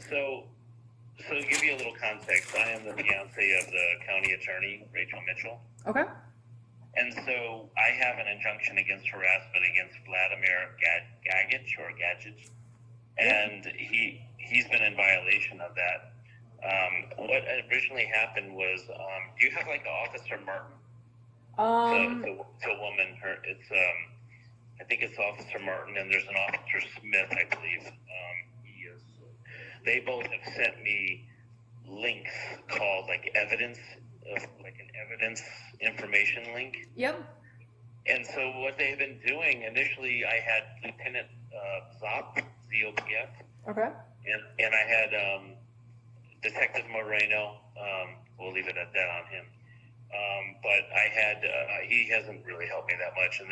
So to give you a little context, I am the fiance of the county attorney, Rachel Mitchell. Okay. And so I have an injunction against harassment against Vladimir Gadgich, and he's been in violation of that. What originally happened was, do you have like Officer Martin? It's a woman. I think it's Officer Martin, and there's an Officer Smith, I believe. They both have sent me links called like evidence, like an evidence information link. Yep. And so what they've been doing, initially I had Lieutenant Zop, ZOPF. Okay. And I had Detective Moreno. We'll leave it at that on him. But I had, he hasn't really helped me that much. And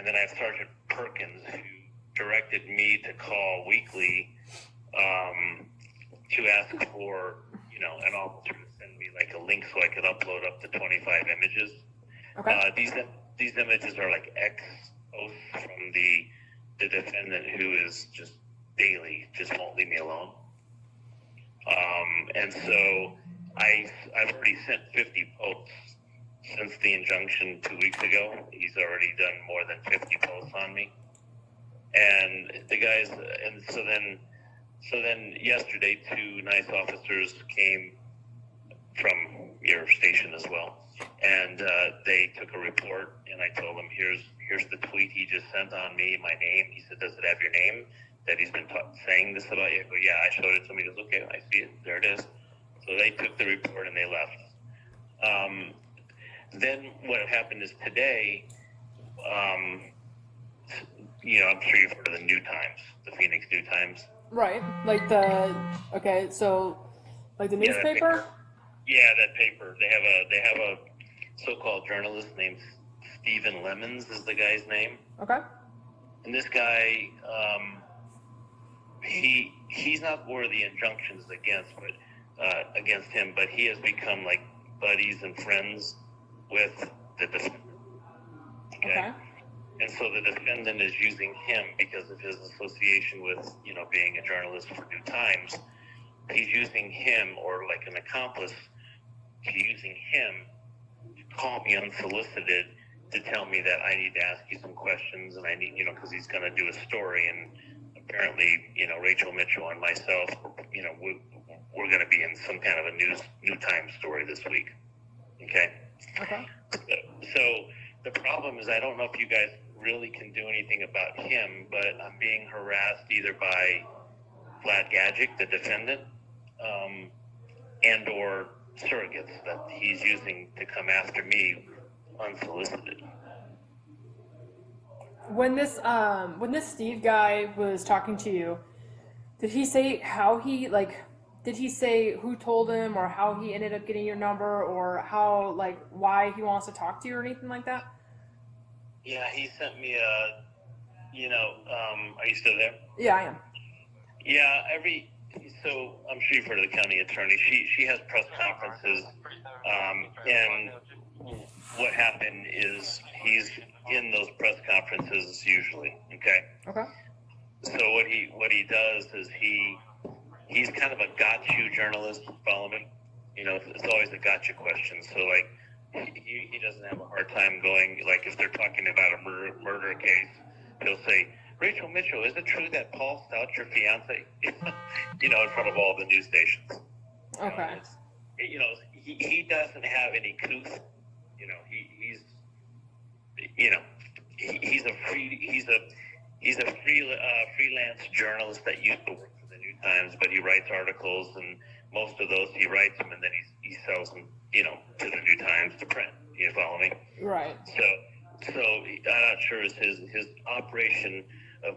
then I have Sergeant Perkins, who directed me to call weekly to ask for, an officer to send me like a link so I could upload up to 25 images. Okay. These images are like ex-posts from the defendant, who is just daily, just won't leave me alone. And so I've already sent 50 posts since the injunction 2 weeks ago. He's already done more than 50 posts on me. And the guys, and so then yesterday, 2 nice officers came from your station as well, and they took a report, and I told them, here's the tweet he just sent on me, my name. He said, does it have your name, that he's been saying this about you? I go, yeah, I showed it to him. He goes, okay, I see it, there it is. So they took the report and they left. Then what happened is today, I'm sure you've heard of the New Times, the Phoenix New Times. Right. Like like the newspaper? Yeah, that paper. They have a so-called journalist named Stephen Lemons is the guy's name. Okay. And this guy, he's not where the injunctions against him, but he has become like buddies and friends with the defendant. Okay. And so the defendant is using him because of his association with, being a journalist for New Times. He's using him, or like an accomplice, using him to call me unsolicited to tell me that I need to ask you some questions, and I need, because he's going to do a story, and apparently, Rachel Mitchell and myself, we're going to be in some kind of a New Times story this week. Okay. Okay. So the problem is, I don't know if you guys really can do anything about him, but I'm being harassed either by Vlad Gadgich, the defendant, and or surrogates that he's using to come after me unsolicited. When this Steve guy was talking to you, did he say how did he say who told him, or how he ended up getting your number, or how, why he wants to talk to you or anything like that? Yeah, he sent me are you still there? Yeah, I am. Yeah, so I'm sure you've heard of the county attorney. She has press conferences, and what happened is he's in those press conferences usually. Okay. Okay. So what he does is he's kind of a got you journalist. Follow me. It's always a gotcha question. So he doesn't have a hard time going, like, if they're talking about a murder case, he'll say, Rachel Mitchell, is it true that Paul Stout, your fiance, in front of all the news stations? Okay. He doesn't have any couth. He's a freelance journalist that used to work for the New Times, but he writes articles, and most of those he writes them, and then he sells them, to the New Times to print. You follow me? Right. So I'm not sure his operation of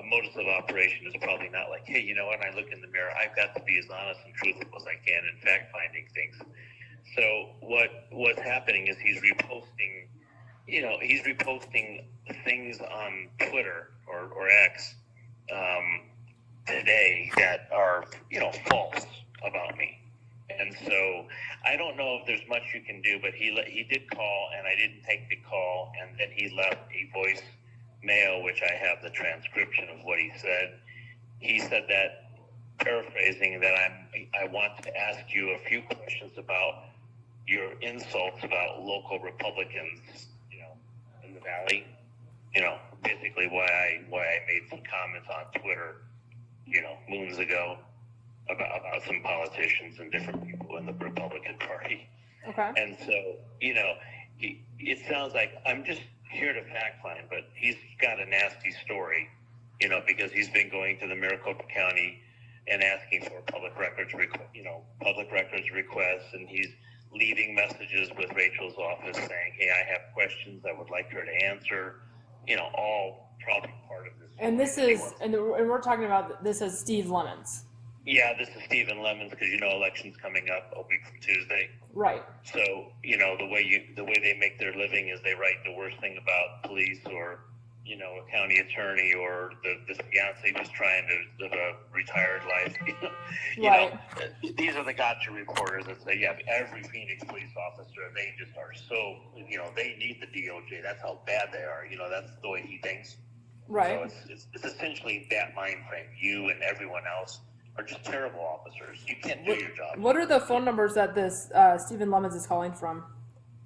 modus of operation is probably not like, hey, when I look in the mirror, I've got to be as honest and truthful as I can in fact finding things. So what's happening is he's reposting things on Twitter or X today that are false about me. And so I don't know if there's much you can do, but he did call, and I didn't take the call, and then he left a voice mail, which I have the transcription of what he said. he said that, paraphrasing, that I want to ask you a few questions about your insults about local Republicans, in the Valley. Basically why I made some comments on Twitter, moons ago about some politicians and different people in the Republican Party. Okay. And so, it sounds like I'm just here to fact find, but he's got a nasty story, because he's been going to the Maricopa County and asking for public records requests, and he's leaving messages with Rachel's office saying, "Hey, I have questions I would like her to answer," all probably part of this. And this is, and we're talking about this as Steve Lemons. Yeah, this is Stephen Lemons, because election's coming up a week from Tuesday. Right. So the way they make their living is they write the worst thing about police or a county attorney or the fiance who's trying to live a retired life. Right. These are the gotcha reporters that say, yeah, every Phoenix police officer, they just are so, they need the DOJ. That's how bad they are. That's the way he thinks. Right. So it's essentially that mind frame. You and everyone else are just terrible officers. You can't do your job. What are the phone numbers that this Stephen Lemons is calling from?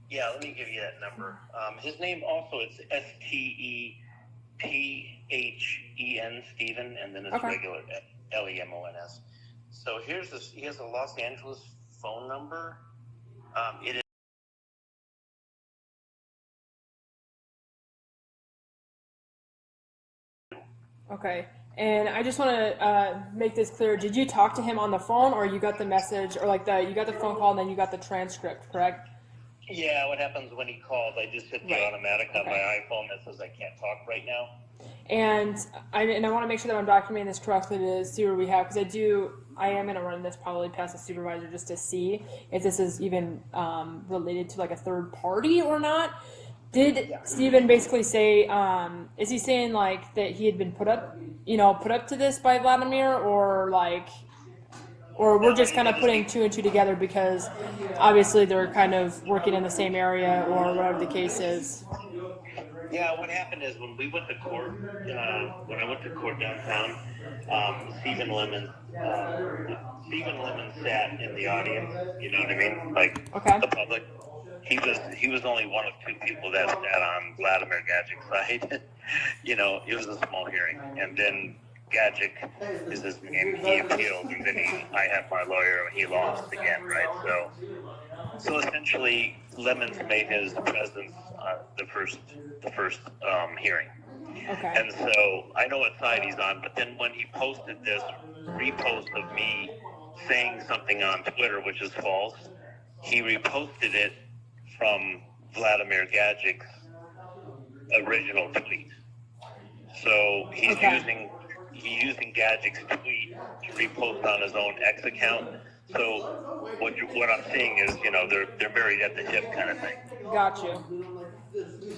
Yeah, let me give you that number. His name also, it's STEPHEN, Stephen, and then it's regular LEMONS. So he has a Los Angeles phone number. It is Okay. And I just want to make this clear. Did you talk to him on the phone, or you got the message, or you got the phone call and then you got the transcript, correct? Yeah, what happens when he calls, I just hit the automatic on my iPhone that says I can't talk right now. And I want to make sure that I'm documenting this correctly to see where we have, because I am going to run this probably past the supervisor just to see if this is even related to like a third party or not. Did Stephen basically say, is he saying like that he had been put up to this by Vladimir, or we're just kind of putting two and two together because obviously they're kind of working in the same area or whatever the case is? Yeah, what happened is when we went to court, when I went to court downtown, Stephen Lemons sat in the audience. You know what I mean? Like the public. He was only one of two people that sat on Vladimir Gajic's side. It was a small hearing, and then Gajic is his name. He appealed, and then I had my lawyer, and he lost again, right? So essentially, Lemons made his presence the first hearing. Okay. And so I know what side he's on, but then when he posted this repost of me saying something on Twitter, which is false, he reposted it from Vladimir Gajic's original tweet. So he's using Gajic's tweet to repost on his own X account. So what I'm seeing is, they're married at the hip kind of thing. Got you.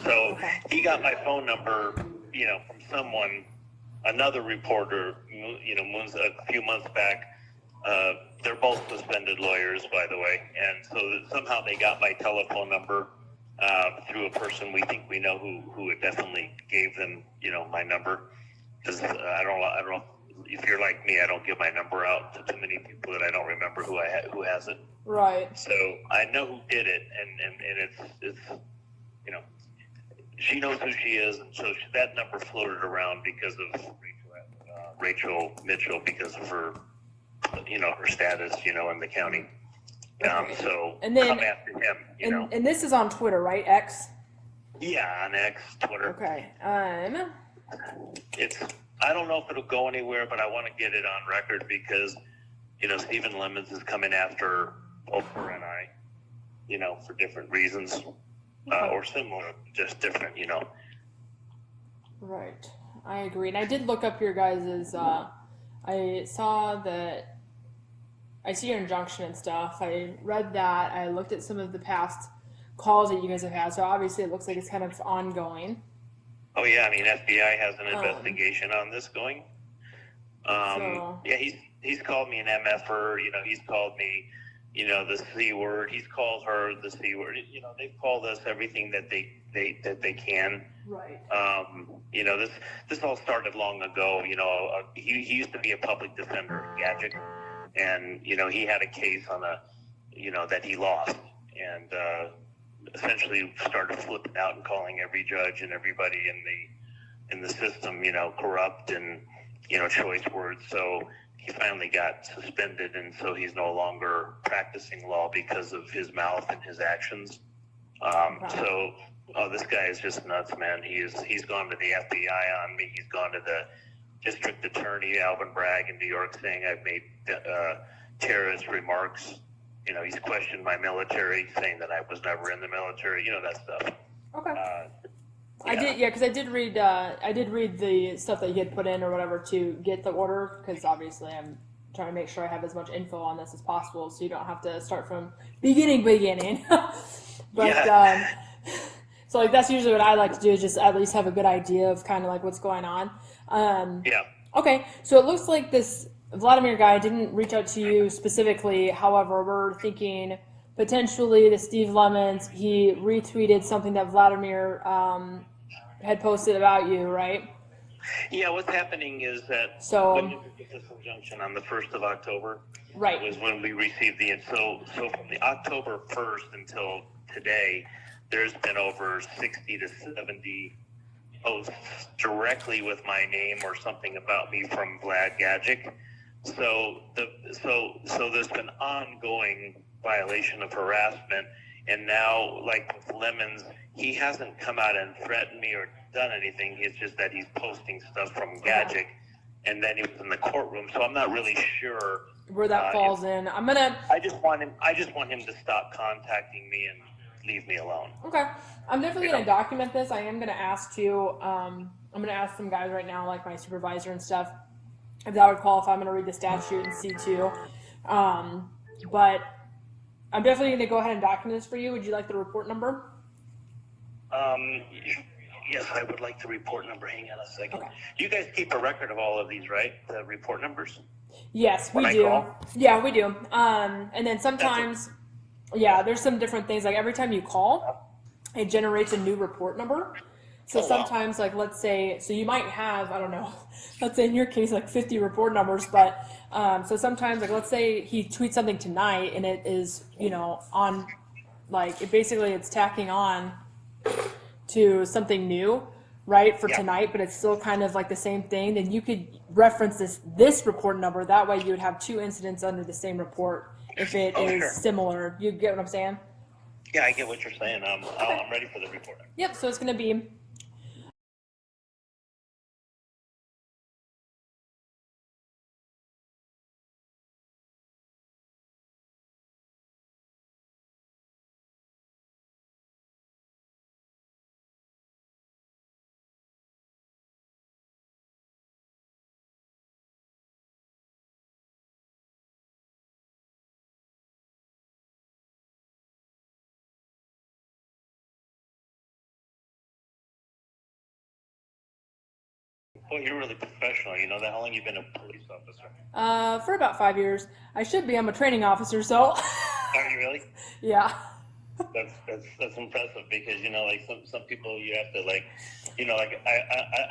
So he got my phone number, from someone, another reporter, a few months back. They're both suspended lawyers, by the way, and so somehow they got my telephone number through a person we think we know who definitely gave them, my number. Because I don't. If you're like me, I don't give my number out to too many people that I don't remember who has it. Right. So I know who did it, and it's she knows who she is, and so that number floated around because of Rachel Mitchell, because of her. Her status, in the county. So and then, come after him, And this is on Twitter, right? X? Yeah, on X, Twitter. Okay. I don't know if it'll go anywhere, but I want to get it on record because, Stephen Lemons is coming after both her and I, for different reasons, or similar, just different, Right. I agree. And I did look up your guys' I saw that. I see your injunction and stuff. I read that. I looked at some of the past calls that you guys have had. So obviously, it looks like it's kind of ongoing. Oh yeah, I mean FBI has an investigation on this going. Yeah, he's called me an MFer. He's called me, the C word. He's called her the C word. They've called us everything that they can. Right. This all started long ago. He used to be a public defender, Gadget, and he had a case on that he lost, and essentially started flipping out and calling every judge and everybody in the system, corrupt and choice words. So he finally got suspended, and so he's no longer practicing law because of his mouth and his actions. This guy is just nuts, man. He's gone to the FBI on me. He's gone to the district attorney, Alvin Bragg, in New York, saying I've made terrorist remarks. He's questioned my military, saying that I was never in the military. That stuff. Okay. Yeah. Because I did read the stuff that you had put in or whatever to get the order, because obviously I'm trying to make sure I have as much info on this as possible, so you don't have to start from beginning. But yeah. So that's usually what I like to do, is just at least have a good idea of kind of like what's going on. Yeah. Okay, so it looks like this Vladimir guy didn't reach out to you specifically. However, we're thinking potentially the Steve Lemons, he retweeted something that Vladimir had posted about you, right? Yeah, what's happening is that when you get this injunction on the 1st of October, right, was when we received so from the October 1st until today, there's been over 60 to 70 posts directly with my name or something about me from Vlad Gajic. So there's been ongoing violation of harassment, and now, like with Lemons, he hasn't come out and threatened me or done anything. It's just that he's posting stuff from Gajic, and then he was in the courtroom. So I'm not really sure where that falls in. I just want him to stop contacting me and leave me alone. Okay, I'm definitely going to document this. I am going to ask you. I'm going to ask some guys right now, like my supervisor and stuff, if that would qualify. I'm going to read the statute and see too. But I'm definitely going to go ahead and document this for you. Would you like the report number? Yes, I would like the report number. Hang on a second. Okay. You guys keep a record of all of these, right? The report numbers? Yes, we do. Yeah, we do. And then sometimes, there's some different things. Like every time you call, it generates a new report number. So sometimes, like, let's say, so you might have, I don't know, let's say in your case, like 50 report numbers, but so sometimes, like, let's say he tweets something tonight and it is, on, like, it's tacking on to something new, right, for tonight, but it's still kind of like the same thing, then you could reference this report number. That way you would have two incidents under the same report if it is similar. You get what I'm saying? Yeah, I get what you're saying. I'm ready for the report. Yep, so it's going to be Well, you're really professional. You know that? How long you been a police officer? for about 5 years. I should be. I'm a training officer, so. Are you really? Yeah. That's impressive, because like some people you have to like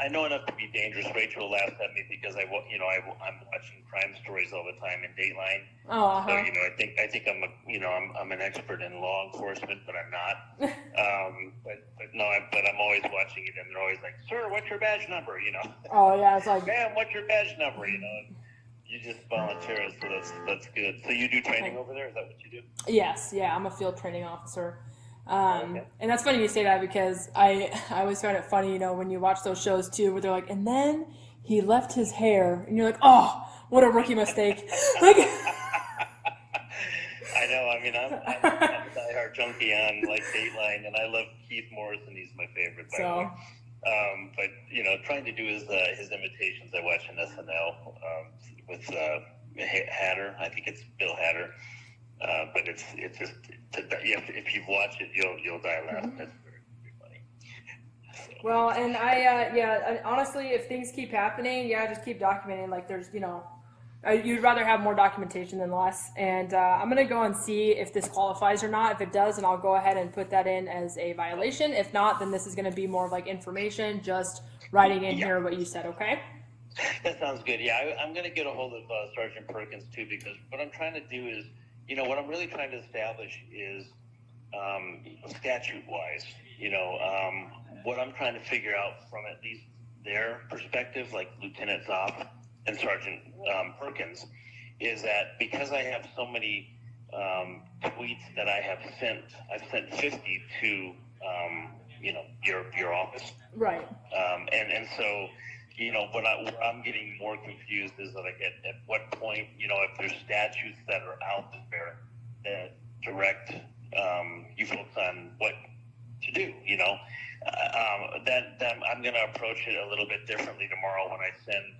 I know enough to be dangerous. Rachel laughed at me because I'm watching crime stories all the time in Dateline. Oh. So I think I'm an expert in law enforcement, but I'm not. but I'm always watching it, and they're always like, "Sir, what's your badge number?" Oh yeah, it's like, "Ma'am, what's your badge number?" You just volunteer, so that's good. So you do training over there? Is that what you do? Yes, yeah, I'm a field training officer. And that's funny you say that, because I always find it funny, when you watch those shows too, where they're like, and then he left his hair, and you're like, oh, what a rookie mistake. Like, I know. I mean, I'm a diehard junkie on Dateline, and I love Keith Morrison. He's my favorite. By the way. But trying to do his imitations. I watch an SNL with Hatter. I think it's Bill Hatter. But it's just if you've watched it, you'll die laughing. That's very funny. So. Well, and I honestly, if things keep happening, just keep documenting. Like there's You'd rather have more documentation than less. And I'm going to go and see if this qualifies or not. If it does, then I'll go ahead and put that in as a violation. If not, then this is going to be more of like information, just writing in here what you said, okay? That sounds good. Yeah, I'm going to get a hold of Sergeant Perkins too, because what I'm trying to do is, what I'm really trying to establish is statute-wise, what I'm trying to figure out from at least their perspective, like Lieutenant Zopp and Sergeant Perkins, is that because I have so many tweets that I've sent 50 to, your office. Right. And so, what I'm getting more confused is like at what point, if there's statutes that are out there that direct you folks on what to do, then I'm going to approach it a little bit differently tomorrow when I send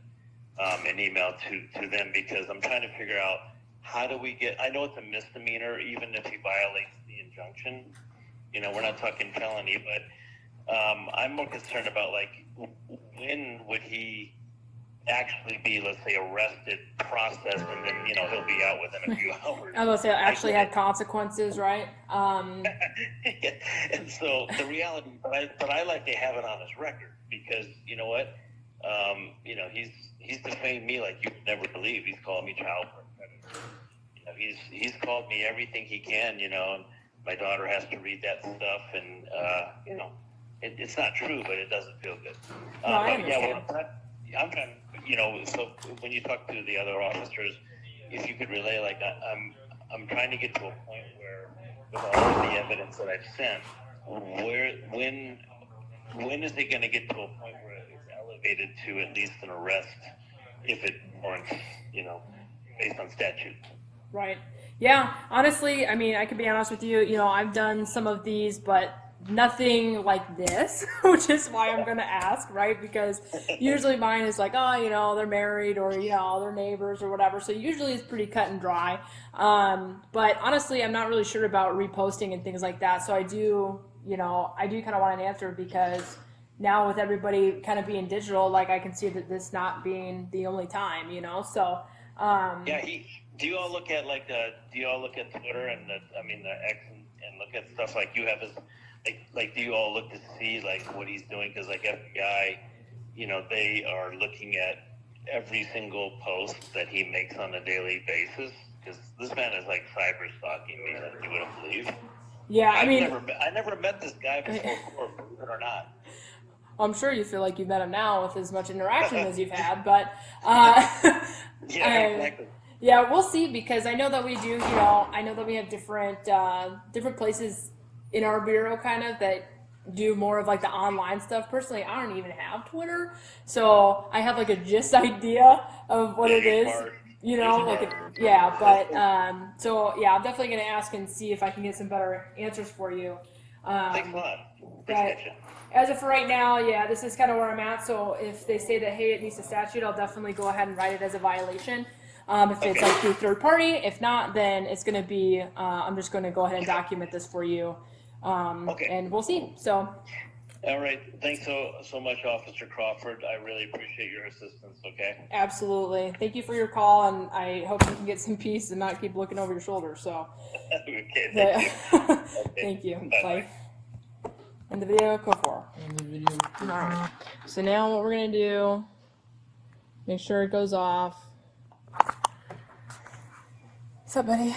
an email to them, because I'm trying to figure out how do we get, I know it's a misdemeanor even if he violates the injunction, we're not talking felony, but I'm more concerned about like when would he actually be, let's say, arrested, processed, and then he'll be out within a few hours. I was going to say, actually had consequences, right? And so the reality, but I like to have it on his record, because you know what, he's defamed me like you would never believe. He's called me child predator. He's called me everything he can, and my daughter has to read that stuff, and it's not true, but it doesn't feel good. No, I understand. I'm trying, so when you talk to the other officers, if you could relay, like, I'm trying to get to a point where, with all of the evidence that I've sent, when is it going to get to a point where it's elevated to at least an arrest, if it warrants, based on statute? Right. Yeah, honestly, I mean, I can be honest with you, I've done some of these, but nothing like this, which is why I'm going to ask, right? Because usually mine is like, they're married, or, they're neighbors or whatever. So usually it's pretty cut and dry. But honestly, I'm not really sure about reposting and things like that. So I do kind of want an answer, because now with everybody kind of being digital, like I can see that this not being the only time, so. Do you all look at Twitter and the X and look at stuff like you have as, like, do you all look to see like what he's doing? Because like FBI, they are looking at every single post that he makes on a daily basis, because this man is like cyber stalking me, like you wouldn't believe. Yeah, I never met this guy before, believe it or not. I'm sure you feel like you've met him now with as much interaction as you've had, but yeah, exactly. Yeah, we'll see, because I know that we do, I know that we have different places in our bureau kind of that do more of like the online stuff. Personally, I don't even have Twitter, so I have like a gist idea of what it is, so yeah, I'm definitely going to ask and see if I can get some better answers for you. Thanks a lot. Appreciate you. As of right now, yeah, this is kind of where I'm at. So if they say that, hey, it needs a statute, I'll definitely go ahead and write it as a violation. If it's like through third party, if not, then it's going to be, I'm just going to go ahead and document this for you. And we'll see. So. All right. Thanks so much, Officer Crawford. I really appreciate your assistance. Okay. Absolutely. Thank you for your call, and I hope you can get some peace and not keep looking over your shoulder. So. Okay. Thank you. Okay. Thank you. Bye. End the video. Go for. End the video. All right. So now what we're going to do, make sure it goes off. What's up, buddy?